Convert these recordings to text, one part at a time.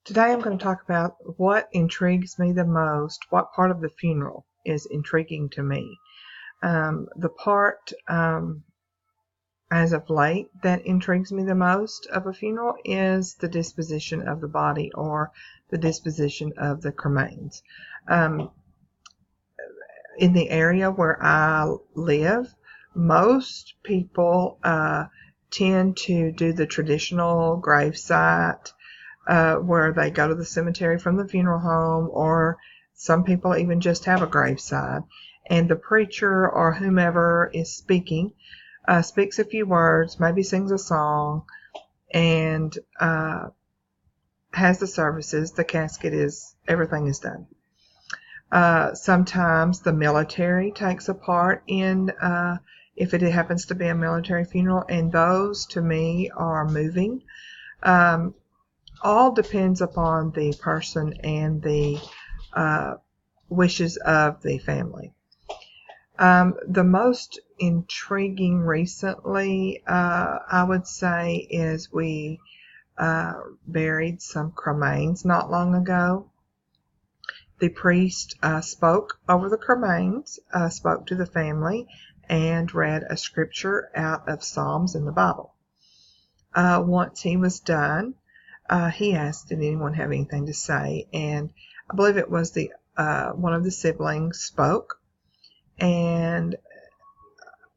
Today I'm going to talk about what intrigues me the most, what part of the funeral is intriguing to me. The part as of late that intrigues me the most of a funeral is the disposition of the body or the disposition of the cremains. In the area where I live, most people tend to do the traditional gravesite where they go to the cemetery from the funeral home, or some people even just have a graveside, and the preacher or whomever is speaking speaks a few words, maybe sings a song, and has the services. The casket everything is done. Sometimes the military takes a part in if it happens to be a military funeral, and those to me are moving. All depends upon the person and the wishes of the family. The most intriguing recently, I would say, is we buried some cremains not long ago. The priest spoke over the cremains, spoke to the family, and read a scripture out of Psalms in the Bible. Once he was done, he asked, did anyone have anything to say? And I believe it was one of the siblings spoke, and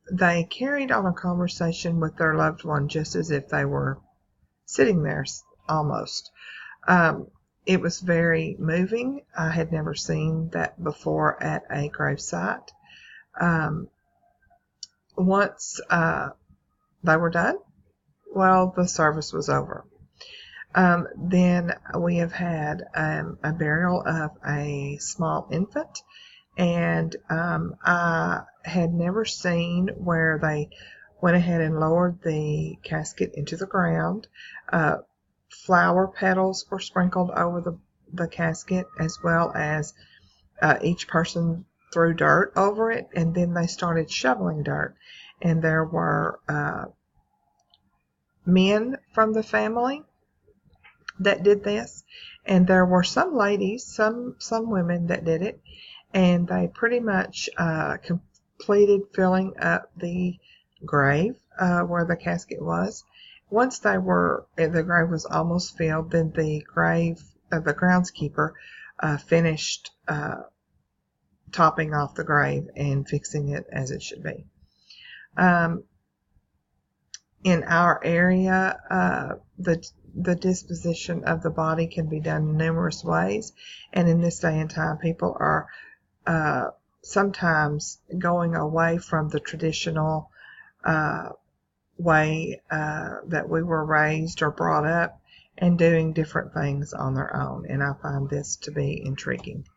they carried on a conversation with their loved one just as if they were sitting there almost. It was very moving. I had never seen that before at a gravesite. Once they were done, well, the service was over. Then we have had a burial of a small infant, and I had never seen where they went ahead and lowered the casket into the ground. Flower petals were sprinkled over the casket, as well as each person threw dirt over it, and then they started shoveling dirt. And there were men from the family that did this, and there were some ladies, some women that did it, and they pretty much completed filling up the grave where the casket was. Once the grave was almost filled, then the groundskeeper finished topping off the grave and fixing it as it should be. In our area, the disposition of the body can be done in numerous ways, and in this day and time, people are sometimes going away from the traditional way that we were raised or brought up, and doing different things on their own, and I find this to be intriguing.